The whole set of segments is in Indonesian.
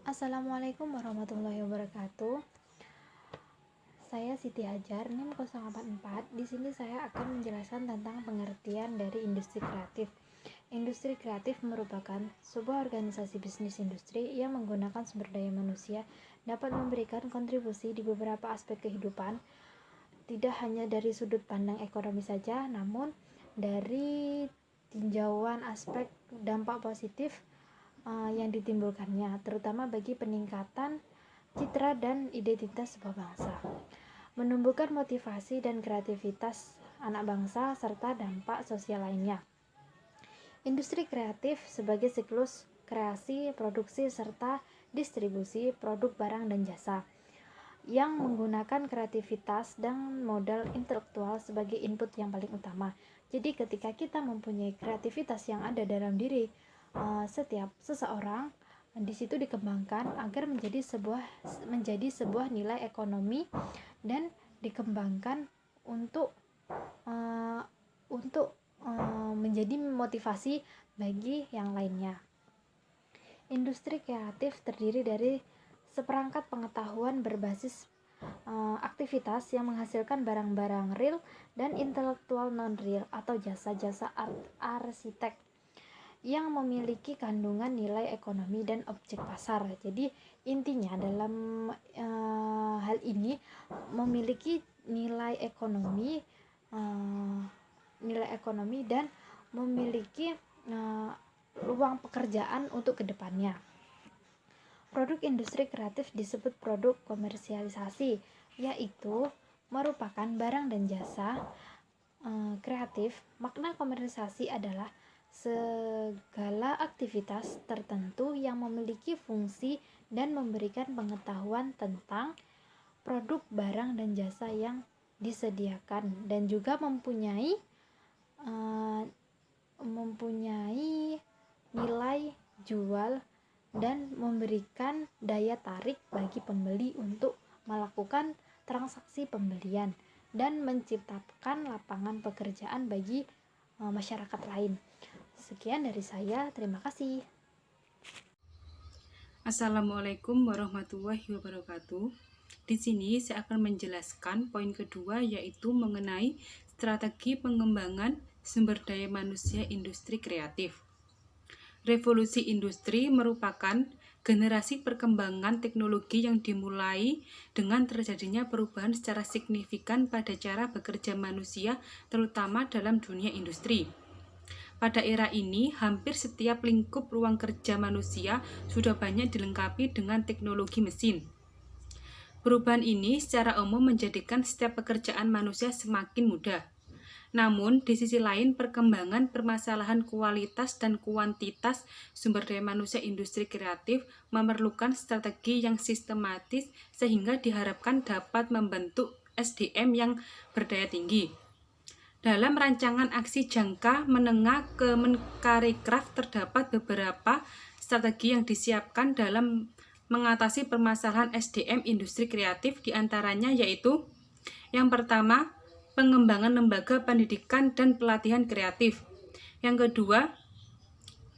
Assalamualaikum warahmatullahi wabarakatuh. Saya Siti Hajar, NIM 084. Di sini saya akan menjelaskan tentang pengertian dari industri kreatif. Industri kreatif merupakan sebuah organisasi bisnis industri yang menggunakan sumber daya manusia dapat memberikan kontribusi di beberapa aspek kehidupan, tidak hanya dari sudut pandang ekonomi saja, namun dari tinjauan aspek dampak positif yang ditimbulkannya, terutama bagi peningkatan citra dan identitas sebuah bangsa, menumbuhkan motivasi dan kreativitas anak bangsa, serta dampak sosial lainnya. Industri kreatif sebagai siklus kreasi, produksi, serta distribusi produk barang dan jasa yang menggunakan kreativitas dan modal intelektual sebagai input yang paling utama. Jadi ketika kita mempunyai kreativitas yang ada dalam diri setiap seseorang, di situ dikembangkan agar menjadi sebuah nilai ekonomi dan dikembangkan untuk menjadi motivasi bagi yang lainnya. Industri kreatif terdiri dari seperangkat pengetahuan berbasis aktivitas yang menghasilkan barang-barang real dan intelektual non-real atau jasa-jasa arsitek yang memiliki kandungan nilai ekonomi dan objek pasar. Jadi intinya dalam hal ini memiliki nilai ekonomi dan memiliki ruang pekerjaan untuk kedepannya. Produk industri kreatif disebut produk komersialisasi, yaitu merupakan barang dan jasa kreatif. Makna komersialisasi adalah segala aktivitas tertentu yang memiliki fungsi dan memberikan pengetahuan tentang produk, barang, dan jasa yang disediakan, dan juga mempunyai nilai jual dan memberikan daya tarik bagi pembeli untuk melakukan transaksi pembelian dan menciptakan lapangan pekerjaan bagi masyarakat lain. Sekian dari saya, terima kasih. Assalamualaikum warahmatullahi wabarakatuh. Di sini saya akan menjelaskan poin kedua, yaitu mengenai strategi pengembangan sumber daya manusia industri kreatif. Revolusi industri merupakan generasi perkembangan teknologi yang dimulai dengan terjadinya perubahan secara signifikan pada cara bekerja manusia, terutama dalam dunia industri. Pada era ini, hampir setiap lingkup ruang kerja manusia sudah banyak dilengkapi dengan teknologi mesin. Perubahan ini secara umum menjadikan setiap pekerjaan manusia semakin mudah. Namun, di sisi lain, perkembangan permasalahan kualitas dan kuantitas sumber daya manusia industri kreatif memerlukan strategi yang sistematis sehingga diharapkan dapat membentuk SDM yang berdaya tinggi. Dalam rancangan aksi jangka menengah Kemenparekraf terdapat beberapa strategi yang disiapkan dalam mengatasi permasalahan SDM industri kreatif, diantaranya yaitu yang pertama, pengembangan lembaga pendidikan dan pelatihan kreatif. Yang kedua,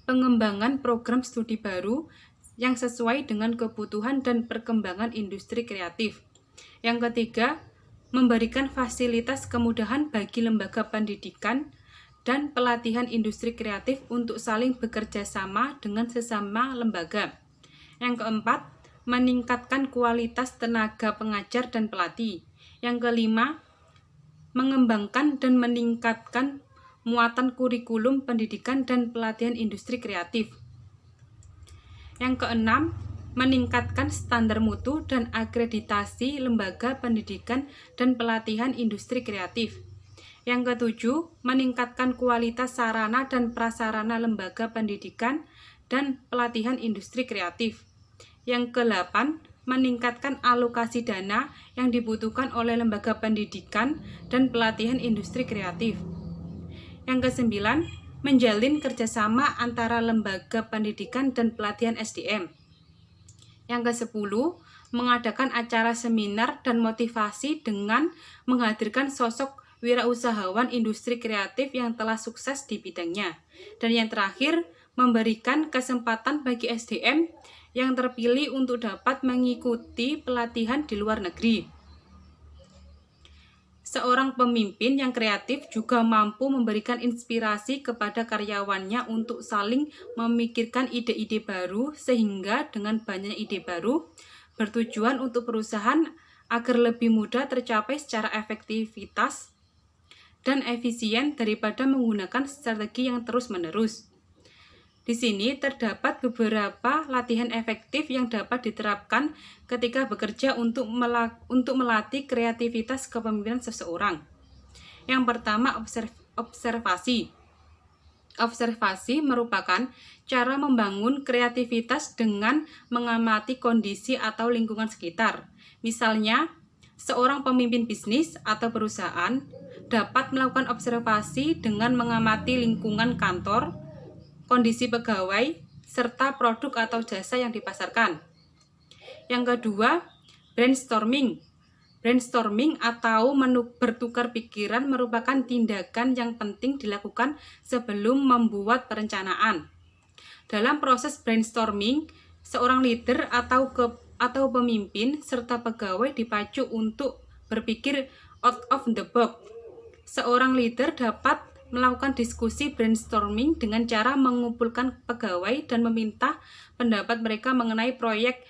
pengembangan program studi baru yang sesuai dengan kebutuhan dan perkembangan industri kreatif. Yang ketiga, memberikan fasilitas kemudahan bagi lembaga pendidikan dan pelatihan industri kreatif untuk saling bekerja sama dengan sesama lembaga. Yang keempat, meningkatkan kualitas tenaga pengajar dan pelatih. Yang kelima, mengembangkan dan meningkatkan muatan kurikulum pendidikan dan pelatihan industri kreatif. Yang keenam, meningkatkan standar mutu dan akreditasi lembaga pendidikan dan pelatihan industri kreatif. Yang ketujuh, meningkatkan kualitas sarana dan prasarana lembaga pendidikan dan pelatihan industri kreatif. Yang kedelapan, meningkatkan alokasi dana yang dibutuhkan oleh lembaga pendidikan dan pelatihan industri kreatif. Yang kesembilan, menjalin kerjasama antara lembaga pendidikan dan pelatihan SDM. Yang ke-10, mengadakan acara seminar dan motivasi dengan menghadirkan sosok wirausahawan industri kreatif yang telah sukses di bidangnya. Dan yang terakhir, memberikan kesempatan bagi SDM yang terpilih untuk dapat mengikuti pelatihan di luar negeri. Seorang pemimpin yang kreatif juga mampu memberikan inspirasi kepada karyawannya untuk saling memikirkan ide-ide baru, sehingga dengan banyaknya ide baru bertujuan untuk perusahaan agar lebih mudah tercapai secara efektivitas dan efisien daripada menggunakan strategi yang terus-menerus. Di sini terdapat beberapa latihan efektif yang dapat diterapkan ketika bekerja untuk melatih kreativitas kepemimpinan seseorang. Yang pertama, observasi. Observasi merupakan cara membangun kreativitas dengan mengamati kondisi atau lingkungan sekitar. Misalnya, seorang pemimpin bisnis atau perusahaan dapat melakukan observasi dengan mengamati lingkungan kantor, kondisi pegawai, serta produk atau jasa yang dipasarkan. Yang kedua, brainstorming. Brainstorming atau bertukar pikiran merupakan tindakan yang penting dilakukan sebelum membuat perencanaan. Dalam proses brainstorming, seorang leader atau pemimpin serta pegawai dipacu untuk berpikir out of the box. Seorang leader dapat melakukan diskusi brainstorming dengan cara mengumpulkan pegawai dan meminta pendapat mereka mengenai proyek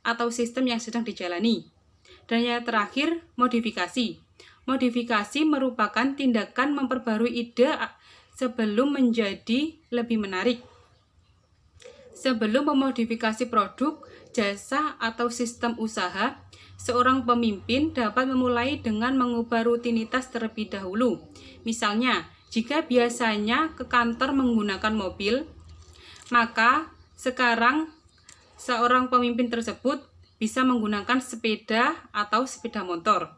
atau sistem yang sedang dijalani. Dan yang terakhir, modifikasi. Modifikasi merupakan tindakan memperbarui ide sebelum menjadi lebih menarik. Sebelum memodifikasi produk, jasa, atau sistem usaha, seorang pemimpin dapat memulai dengan mengubah rutinitas terlebih dahulu. Misalnya, jika biasanya ke kantor menggunakan mobil, maka sekarang seorang pemimpin tersebut bisa menggunakan sepeda atau sepeda motor.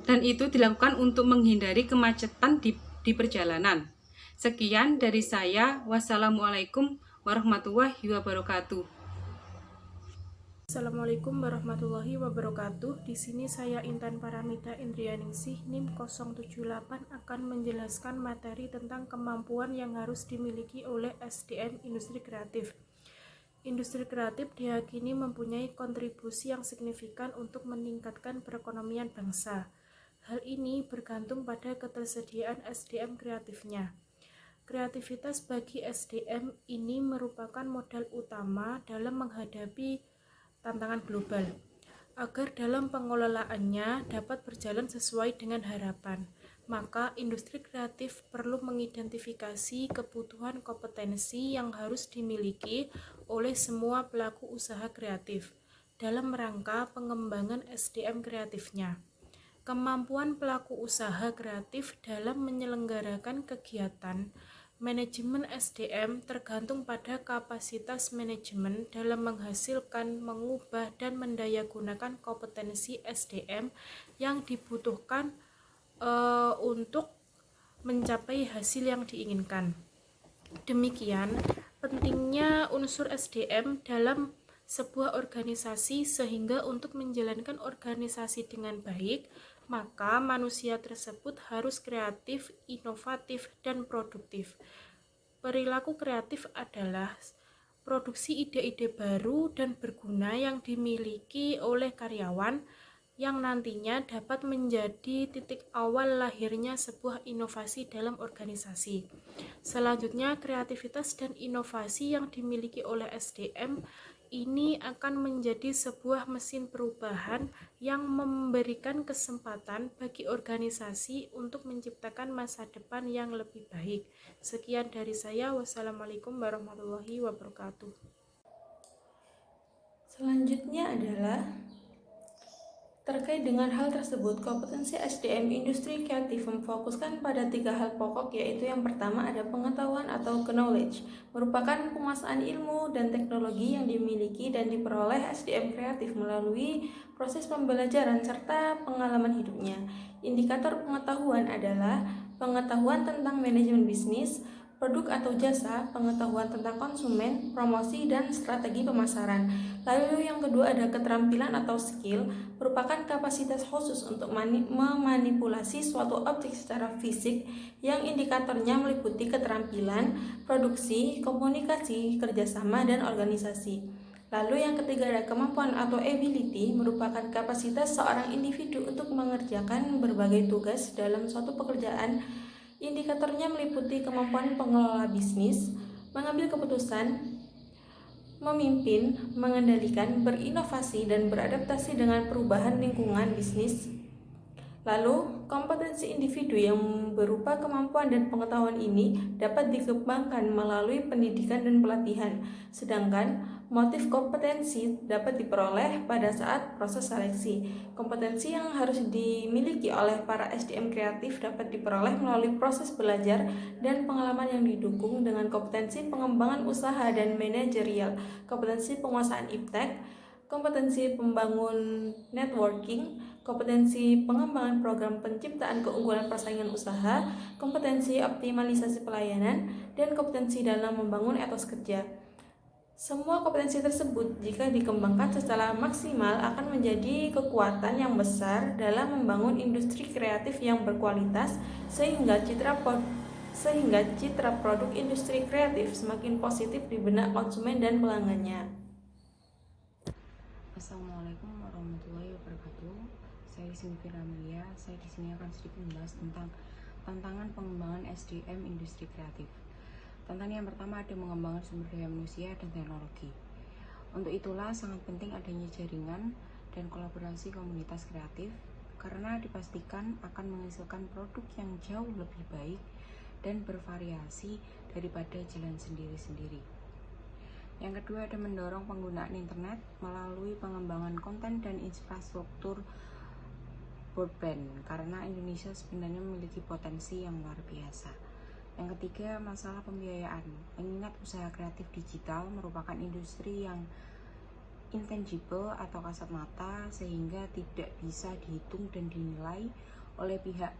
Dan itu dilakukan untuk menghindari kemacetan di perjalanan. Sekian dari saya. Wassalamualaikum warahmatullahi wabarakatuh. Assalamualaikum warahmatullahi wabarakatuh. Di sini saya Intan Paramita Indrianingsih NIM 078 akan menjelaskan materi tentang kemampuan yang harus dimiliki oleh SDM industri kreatif. Industri kreatif diyakini mempunyai kontribusi yang signifikan untuk meningkatkan perekonomian bangsa. Hal ini bergantung pada ketersediaan SDM kreatifnya. Kreativitas bagi SDM ini merupakan modal utama dalam menghadapi tantangan global, agar dalam pengelolaannya dapat berjalan sesuai dengan harapan. Maka industri kreatif perlu mengidentifikasi kebutuhan kompetensi yang harus dimiliki oleh semua pelaku usaha kreatif dalam rangka pengembangan SDM kreatifnya. Kemampuan pelaku usaha kreatif dalam menyelenggarakan kegiatan manajemen SDM tergantung pada kapasitas manajemen dalam menghasilkan, mengubah, dan mendayagunakan kompetensi SDM yang dibutuhkan untuk mencapai hasil yang diinginkan. Demikian pentingnya unsur SDM dalam sebuah organisasi, sehingga untuk menjalankan organisasi dengan baik, maka manusia tersebut harus kreatif, inovatif, dan produktif. Perilaku kreatif adalah produksi ide-ide baru dan berguna yang dimiliki oleh karyawan, yang nantinya dapat menjadi titik awal lahirnya sebuah inovasi dalam organisasi. Selanjutnya, kreativitas dan inovasi yang dimiliki oleh SDM ini akan menjadi sebuah mesin perubahan yang memberikan kesempatan bagi organisasi untuk menciptakan masa depan yang lebih baik. Sekian dari saya. Wassalamualaikum warahmatullahi wabarakatuh. Selanjutnya adalah terkait dengan hal tersebut, kompetensi SDM industri kreatif memfokuskan pada 3 hal pokok, yaitu yang pertama ada pengetahuan atau knowledge, merupakan penguasaan ilmu dan teknologi yang dimiliki dan diperoleh SDM kreatif melalui proses pembelajaran serta pengalaman hidupnya. Indikator pengetahuan adalah pengetahuan tentang manajemen bisnis, produk atau jasa, pengetahuan tentang konsumen, promosi, dan strategi pemasaran. Lalu yang kedua ada keterampilan atau skill, merupakan kapasitas khusus untuk memanipulasi suatu objek secara fisik yang indikatornya meliputi keterampilan, produksi, komunikasi, kerjasama, dan organisasi. Lalu yang ketiga ada kemampuan atau ability, merupakan kapasitas seorang individu untuk mengerjakan berbagai tugas dalam suatu pekerjaan. Indikatornya meliputi kemampuan pengelola bisnis, mengambil keputusan, memimpin, mengendalikan, berinovasi, dan beradaptasi dengan perubahan lingkungan bisnis. Lalu, kompetensi individu yang berupa kemampuan dan pengetahuan ini dapat dikembangkan melalui pendidikan dan pelatihan, sedangkan motif kompetensi dapat diperoleh pada saat proses seleksi. Kompetensi yang harus dimiliki oleh para SDM kreatif dapat diperoleh melalui proses belajar dan pengalaman yang didukung dengan kompetensi pengembangan usaha dan manajerial, kompetensi penguasaan iptek, kompetensi pembangun networking, kompetensi pengembangan program penciptaan keunggulan persaingan usaha, kompetensi optimalisasi pelayanan, dan kompetensi dalam membangun etos kerja. Semua kompetensi tersebut jika dikembangkan secara maksimal akan menjadi kekuatan yang besar dalam membangun industri kreatif yang berkualitas sehingga citra produk industri kreatif semakin positif di benak konsumen dan pelanggannya. Assalamualaikum warahmatullahi wabarakatuh. Saya Sinfira Amelia. Saya di sini akan sedikit membahas tentang tantangan pengembangan SDM industri kreatif. Tantangan yang pertama ada mengembangkan sumber daya manusia dan teknologi. Untuk itulah sangat penting adanya jaringan dan kolaborasi komunitas kreatif karena dipastikan akan menghasilkan produk yang jauh lebih baik dan bervariasi daripada jalan sendiri-sendiri. Yang kedua ada mendorong penggunaan internet melalui pengembangan konten dan infrastruktur broadband karena Indonesia sebenarnya memiliki potensi yang luar biasa. Yang ketiga masalah pembiayaan, mengingat usaha kreatif digital merupakan industri yang intangible atau kasat mata sehingga tidak bisa dihitung dan dinilai oleh pihak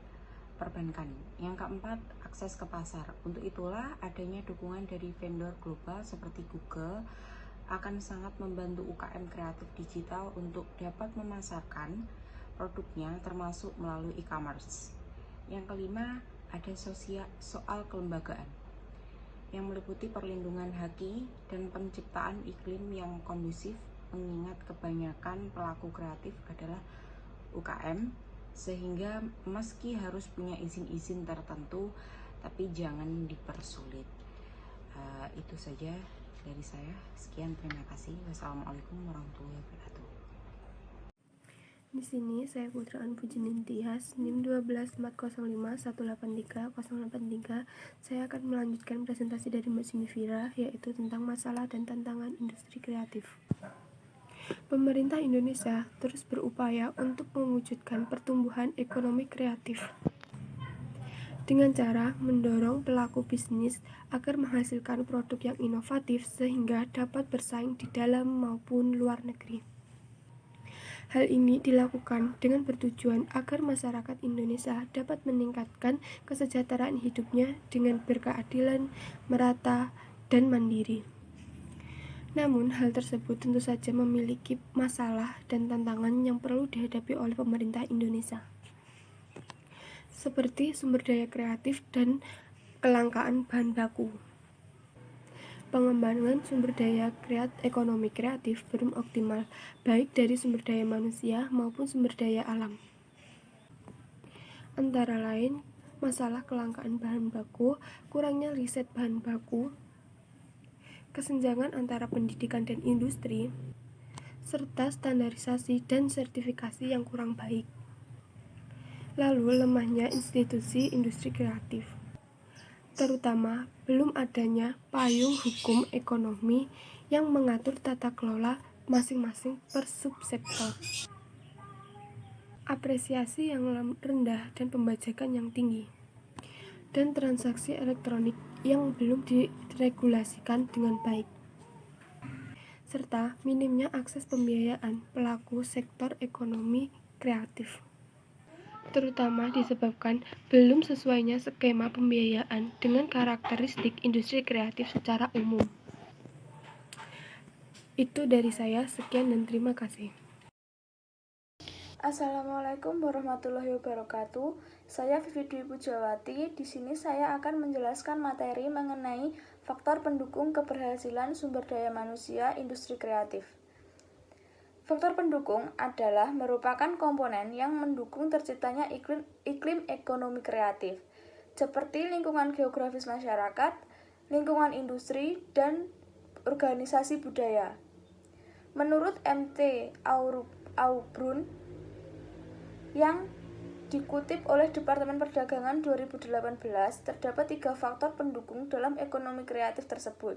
perbankan. Yang keempat, akses ke pasar. Untuk itulah adanya dukungan dari vendor global seperti Google akan sangat membantu UKM kreatif digital untuk dapat memasarkan produknya termasuk melalui e-commerce. Yang kelima, ada soal kelembagaan yang meliputi perlindungan haki dan penciptaan iklim yang kondusif mengingat kebanyakan pelaku kreatif adalah UKM sehingga meski harus punya izin-izin tertentu tapi jangan dipersulit. Itu saja dari saya. Sekian, terima kasih. Wassalamualaikum warahmatullahi wabarakatuh. Di sini saya Putra Anpujining Tias, NIM 12405183083. Saya akan melanjutkan presentasi dari Mbak Sinfira, yaitu tentang masalah dan tantangan industri kreatif. Pemerintah Indonesia terus berupaya untuk mewujudkan pertumbuhan ekonomi kreatif dengan cara mendorong pelaku bisnis agar menghasilkan produk yang inovatif sehingga dapat bersaing di dalam maupun luar negeri. Hal ini dilakukan dengan bertujuan agar masyarakat Indonesia dapat meningkatkan kesejahteraan hidupnya dengan berkeadilan, merata, dan mandiri. Namun, hal tersebut tentu saja memiliki masalah dan tantangan yang perlu dihadapi oleh pemerintah Indonesia, seperti sumber daya kreatif dan kelangkaan bahan baku. Pengembangan sumber daya ekonomi kreatif belum optimal, baik dari sumber daya manusia maupun sumber daya alam. Antara lain, masalah kelangkaan bahan baku, kurangnya riset bahan baku, kesenjangan antara pendidikan dan industri, serta standarisasi dan sertifikasi yang kurang baik. Lalu lemahnya institusi industri kreatif, terutama belum adanya payung hukum ekonomi yang mengatur tata kelola masing-masing per subsektor, apresiasi yang rendah dan pembajakan yang tinggi, dan transaksi elektronik yang belum diregulasikan dengan baik, serta minimnya akses pembiayaan pelaku sektor ekonomi kreatif. terutama disebabkan belum sesuainya skema pembiayaan dengan karakteristik industri kreatif secara umum. Itu dari saya, sekian dan terima kasih. Assalamualaikum warahmatullahi wabarakatuh. Saya Vivi Dwi Pujawati. Di sini saya akan menjelaskan materi mengenai faktor pendukung keberhasilan sumber daya manusia industri kreatif. Faktor pendukung adalah merupakan komponen yang mendukung terciptanya iklim ekonomi kreatif, seperti lingkungan geografis masyarakat, lingkungan industri, dan organisasi budaya. Menurut MT Aubrun yang dikutip oleh Departemen Perdagangan 2018, terdapat 3 faktor pendukung dalam ekonomi kreatif tersebut,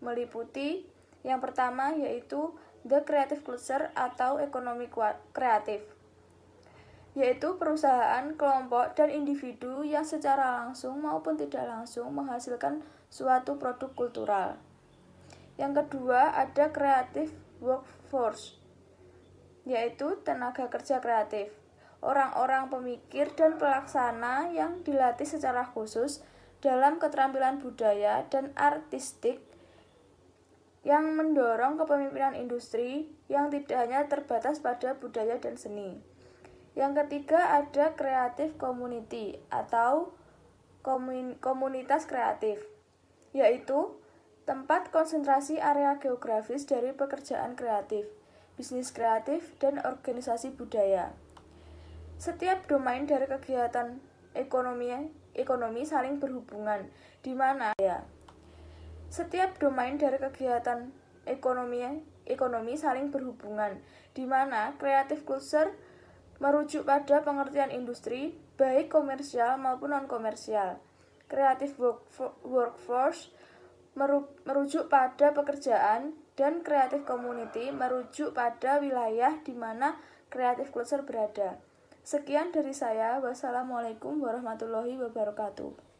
meliputi yang pertama yaitu the creative culture atau ekonomi kreatif, yaitu perusahaan, kelompok, dan individu yang secara langsung maupun tidak langsung menghasilkan suatu produk kultural. Yang kedua ada creative workforce, yaitu tenaga kerja kreatif, orang-orang pemikir dan pelaksana yang dilatih secara khusus dalam keterampilan budaya dan artistik yang mendorong kepemimpinan industri yang tidak hanya terbatas pada budaya dan seni. Yang ketiga ada creative community atau komunitas kreatif, yaitu tempat konsentrasi area geografis dari pekerjaan kreatif, bisnis kreatif, dan organisasi budaya. Setiap domain dari kegiatan ekonomi saling berhubungan, di mana Setiap domain dari kegiatan ekonomi saling berhubungan, di mana creative culture merujuk pada pengertian industri, baik komersial maupun non-komersial. Creative workforce merujuk pada pekerjaan, dan creative community merujuk pada wilayah di mana creative culture berada. Sekian dari saya. Wassalamualaikum warahmatullahi wabarakatuh.